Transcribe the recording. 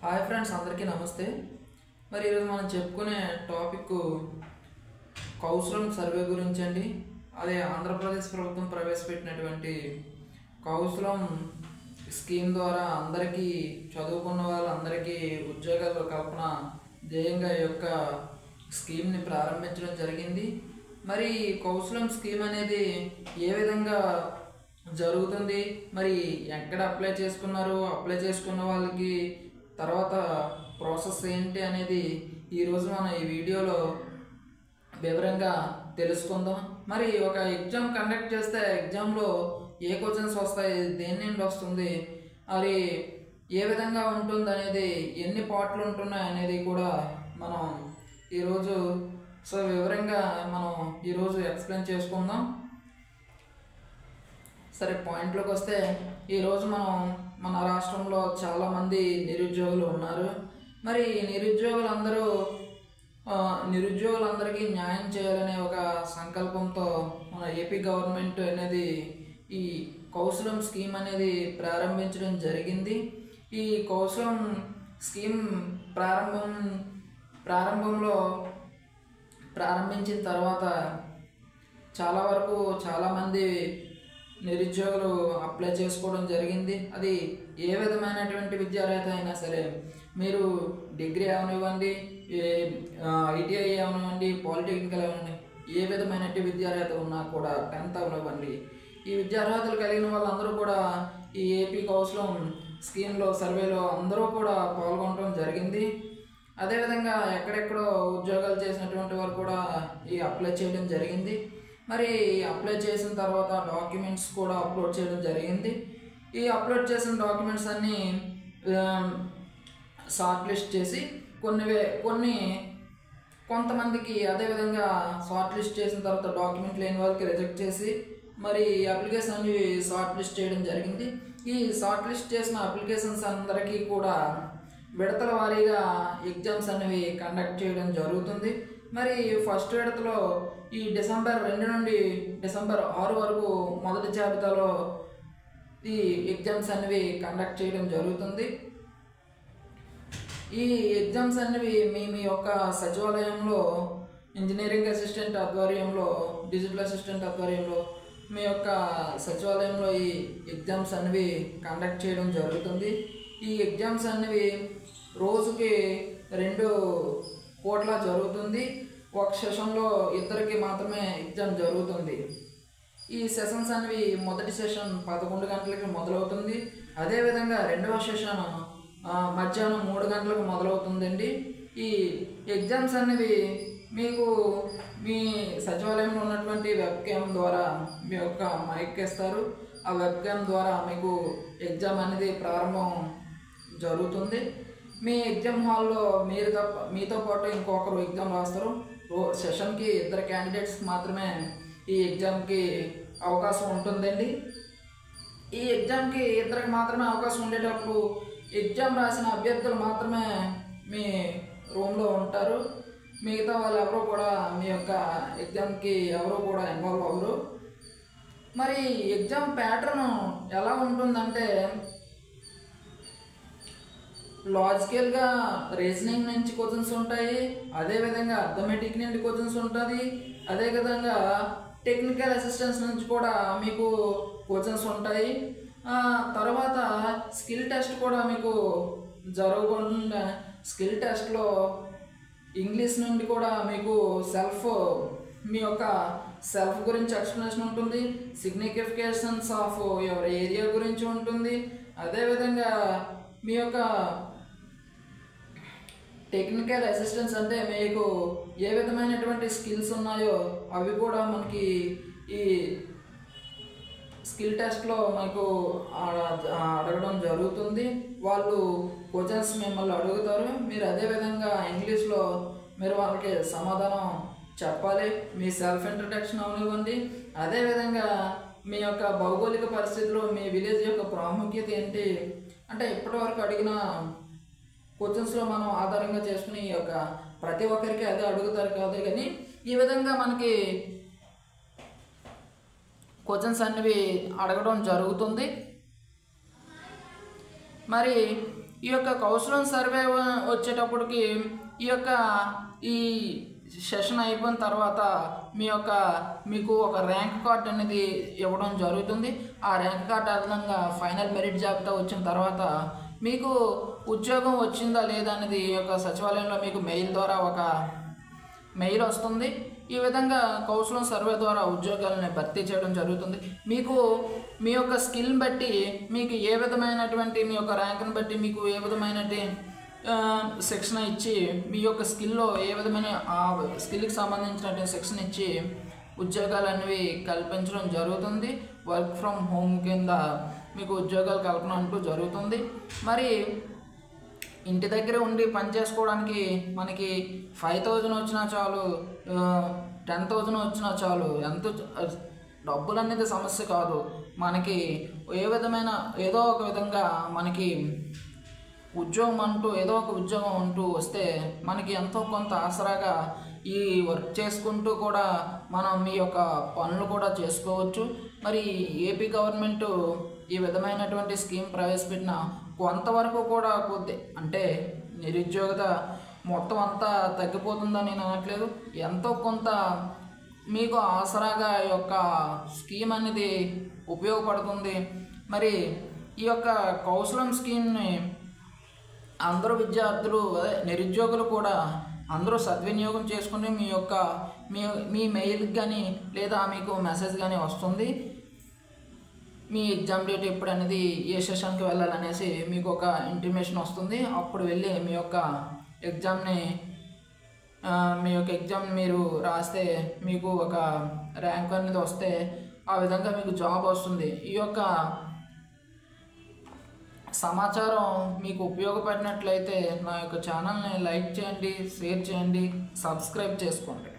Hi friends, అందరికీ నమస్తే. మరి ఈరోజు మనం చెప్పుకునే టాపిక్ కౌశలం సర్వే గురించి అండి. అదే ఆంధ్రప్రదేశ్ ప్రభుత్వం ప్రవేశపెట్టినటువంటి కౌశలం స్కీమ్ ద్వారా అందరికీ, చదువుకున్న వాళ్ళందరికీ ఉద్యోగాల కల్పన ధ్యేయంగా ఈ యొక్క స్కీమ్ని ప్రారంభించడం జరిగింది. మరి కౌశలం స్కీమ్ అనేది ఏ విధంగా జరుగుతుంది, మరి ఎక్కడ అప్లై చేసుకున్నారు, అప్లై చేసుకున్న వాళ్ళకి తర్వాత ప్రాసెస్ ఏంటి అనేది ఈరోజు మనం ఈ వీడియోలో వివరంగా తెలుసుకుందాం. మరి ఒక ఎగ్జామ్ కండక్ట్ చేస్తే ఎగ్జామ్లో ఏ క్వశ్చన్స్ వస్తాయి, దేని నుండి వస్తుంది, మరి ఏ విధంగా ఉంటుంది అనేది, ఎన్ని పార్ట్లు ఉంటున్నాయి అనేది కూడా మనం ఈరోజు వివరంగా మనం ఈరోజు ఎక్స్ప్లెయిన్ చేసుకుందాం. సరే, పాయింట్లోకి వస్తే ఈరోజు మన రాష్ట్రంలో చాలామంది నిరుద్యోగులు ఉన్నారు. మరి నిరుద్యోగులందరికీ న్యాయం చేయాలనే ఒక సంకల్పంతో మన ఏపీ గవర్నమెంట్ అనేది ఈ కౌశలం స్కీమ్ అనేది ప్రారంభించడం జరిగింది. ఈ కౌశలం స్కీమ్ ప్రారంభించిన తర్వాత చాలామంది నిరుద్యోగులు అప్లై చేసుకోవడం జరిగింది. అది ఏ విధమైనటువంటి విద్యార్హత అయినా సరే, మీరు డిగ్రీ అవనివ్వండి, ఐటీఐ అవనివ్వండి, పాలిటెక్నికల్ అవనివ్వండి, ఏ విధమైనటువంటి విద్యార్హత ఉన్నా కూడా 10th అవనివ్వండి, ఈ విద్యార్హతలు కలిగిన వాళ్ళందరూ కూడా ఈ ఏపీ కౌశలం స్కీమ్లో సర్వేలో అందరూ కూడా పాల్గొనడం జరిగింది. అదేవిధంగా ఎక్కడెక్కడో ఉద్యోగాలు చేసినటువంటి వారు కూడా ఈ అప్లై చేయడం జరిగింది. మరి అప్లై చేసిన తర్వాత డాక్యుమెంట్స్ కూడా అప్లోడ్ చేయడం జరిగింది. ఈ అప్లోడ్ చేసిన డాక్యుమెంట్స్ అన్నీ షార్ట్ లిస్ట్ చేసి కొంతమందికి, అదేవిధంగా షార్ట్ లిస్ట్ చేసిన తర్వాత డాక్యుమెంట్ లేని వాళ్ళకి రిజెక్ట్ చేసి మరి అప్లికేషన్ అన్ని షార్ట్ లిస్ట్ చేయడం జరిగింది. ఈ షార్ట్ లిస్ట్ చేసిన అప్లికేషన్స్ అందరికీ కూడా విడతల వారీగా ఎగ్జామ్స్ అనేవి కండక్ట్ చేయడం జరుగుతుంది. మరి ఫస్ట్ విడతలో ఈ డిసెంబర్ 2 నుండి డిసెంబర్ 6 వరకు మొదటి జాబితాలో ఈ ఎగ్జామ్స్ అనేవి కండక్ట్ చేయడం జరుగుతుంది. ఈ ఎగ్జామ్స్ అనేవి మీ యొక్క సచివాలయంలో, ఇంజనీరింగ్ అసిస్టెంట్ ఆధ్వర్యంలో, డిజిటల్ అసిస్టెంట్ ఆధ్వర్యంలో మీ యొక్క సచివాలయంలో ఈ ఎగ్జామ్స్ అనేవి కండక్ట్ చేయడం జరుగుతుంది. ఈ ఎగ్జామ్స్ అనేవి రోజుకి 2 పూట్ల జరుగుతుంది. ఒక సెషన్లో ఇద్దరికి మాత్రమే ఎగ్జామ్ జరుగుతుంది. ఈ సెషన్స్ అనేవి మొదటి సెషన్ 11 గంటలకి మొదలవుతుంది. అదేవిధంగా రెండవ సెషన్ మధ్యాహ్నం 3 గంటలకు మొదలవుతుందండి. ఈ ఎగ్జామ్స్ అనేవి మీకు మీ సచివాలయంలో ఉన్నటువంటి వెబ్ క్యామ్ ద్వారా మీ యొక్క మైక్ ఇస్తారు. ఆ వెబ్ క్యామ్ ద్వారా మీకు ఎగ్జామ్ అనేది ప్రారంభం జరుగుతుంది. మీ ఎగ్జామ్ హాల్లో మీతో పాటు ఇంకొకరు ఎగ్జామ్ రాస్తారు. సెషన్కి 2 క్యాండిడేట్స్ మాత్రమే ఈ ఎగ్జామ్కి అవకాశం ఉంటుందండి. ఈ ఎగ్జామ్కి 2కి మాత్రమే అవకాశం ఉండేటప్పుడు ఎగ్జామ్ రాసిన అభ్యర్థులు మాత్రమే మీ రూమ్లో ఉంటారు. మిగతా వాళ్ళు ఎవరు కూడా మీ యొక్క ఎగ్జామ్కి ఎవరు కూడా ఇన్వాల్వ్ అవ్వరు. మరి ఎగ్జామ్ ప్యాటర్న్ ఎలా ఉంటుందంటే, లాజికల్గా రీజనింగ్ నుంచి క్వశ్చన్స్ ఉంటాయి, అదేవిధంగా అర్థమెటిక్ నుండి క్వశ్చన్స్ ఉంటుంది, అదేవిధంగా టెక్నికల్ అసిస్టెన్స్ నుంచి కూడా మీకు క్వశ్చన్స్ ఉంటాయి. తర్వాత స్కిల్ టెస్ట్ కూడా మీకు జరగకుండా, స్కిల్ టెస్ట్లో ఇంగ్లీష్ నుండి కూడా మీకు మీ యొక్క సెల్ఫ్ గురించి ఎక్స్ప్లెనేషన్ ఉంటుంది, సిగ్నిఫికేషన్స్ ఆఫ్ యువర్ ఏరియా గురించి ఉంటుంది, అదేవిధంగా మీ యొక్క టెక్నికల్ అసిస్టెన్స్ అంటే మీకు ఏ విధమైనటువంటి స్కిల్స్ ఉన్నాయో అవి కూడా మనకి ఈ స్కిల్ టెస్ట్లో మనకు అడగడం జరుగుతుంది. వాళ్ళు క్వశ్చన్స్ మిమ్మల్ని అడుగుతారు. మీరు అదేవిధంగా ఇంగ్లీష్లో మీరు వాళ్ళకి సమాధానం చెప్పాలి. మీ సెల్ఫ్ ఇంట్రడక్షన్ అవనివ్వండి, అదేవిధంగా మీ యొక్క భౌగోళిక పరిస్థితులు, మీ విలేజ్ యొక్క ప్రాముఖ్యత ఏంటి అంటే, ఇప్పటివరకు అడిగిన క్వశ్చన్స్లో మనం ఆధారంగా చేసుకుని ఈ యొక్క ప్రతి ఒక్కరికి అదే అడుగుతారు కాదు, కానీ ఈ విధంగా మనకి క్వశ్చన్స్ అనేవి అడగడం జరుగుతుంది. మరి ఈ యొక్క కౌన్సిలింగ్ సర్వే వచ్చేటప్పటికి ఈ సెషన్ అయిపోయిన తర్వాత మీకు ఒక ర్యాంక్ కార్డ్ అనేది ఇవ్వడం జరుగుతుంది. ఆ ర్యాంక్ కార్డ్ ఆధారంగా ఫైనల్ మెరిట్ జాబితా వచ్చిన తర్వాత మీకు ఉద్యోగం వచ్చిందా లేదా అనేది ఈ యొక్క సచివాలయంలో మీకు మెయిల్ ద్వారా ఒక మెయిల్ వస్తుంది. ఈ విధంగా కౌన్సిలింగ్ సర్వే ద్వారా ఉద్యోగాలను భర్తీ చేయడం జరుగుతుంది. మీకు మీ యొక్క స్కిల్ని బట్టి మీకు ఏ విధమైనటువంటి మీ యొక్క ర్యాంక్ని బట్టి మీకు ఏ విధమైన శిక్షణ ఇచ్చి మీ యొక్క స్కిల్లో ఏ విధమైన ఆ స్కిల్కి సంబంధించినటువంటి శిక్షణ ఇచ్చి ఉద్యోగాలు అనేవి కల్పించడం జరుగుతుంది. వర్క్ ఫ్రమ్ హోమ్ కింద మీకు ఉద్యోగాలు కల్పన అంటూ జరుగుతుంది. మరి ఇంటి దగ్గర ఉండి పని చేసుకోవడానికి మనకి 5,000 వచ్చినా చాలు, 10,000 వచ్చినా చాలు, డబ్బులు అనేది సమస్య కాదు. మనకి ఏదో ఒక విధంగా మనకి ఉద్యోగం అంటూ వస్తే మనకి ఎంతో కొంత ఆసరాగా ఈ వర్క్ చేసుకుంటూ కూడా మనం మీ యొక్క పనులు కూడా చేసుకోవచ్చు. మరి ఏపీ గవర్నమెంట్ ఈ విధమైనటువంటి స్కీమ్ ప్రవేశపెట్టిన కొంతవరకు కూడా అంటే నిరుద్యోగత మొత్తం అంతా తగ్గిపోతుందని నేను అనట్లేదు. ఎంతో కొంత మీకు ఆసరాగా ఈ యొక్క స్కీమ్ అనేది ఉపయోగపడుతుంది. మరి ఈ యొక్క కౌన్సిలింగ్ స్కీమ్ని అందరూ విద్యార్థులు నిరుద్యోగులు కూడా అందరూ సద్వినియోగం చేసుకుని మీ మెయిల్కి కానీ లేదా మీకు మెసేజ్ కానీ వస్తుంది. మీ ఎగ్జామ్ డేట్ ఎప్పుడు అనేది ఏ సెషన్కి వెళ్ళాలనేసి మీకు ఒక ఇంటిమేషన్ వస్తుంది. అప్పుడు వెళ్ళి మీ యొక్క ఎగ్జామ్ మీరు రాస్తే మీకు ఒక ర్యాంక్ అనేది వస్తే ఆ విధంగా మీకు జాబ్ వస్తుంది. ఈ యొక్క సమాచారం మీకు ఉపయోగపడినట్లయితే నా యొక్క ఛానల్ని లైక్ చేయండి, షేర్ చేయండి, సబ్స్క్రైబ్ చేసుకోండి.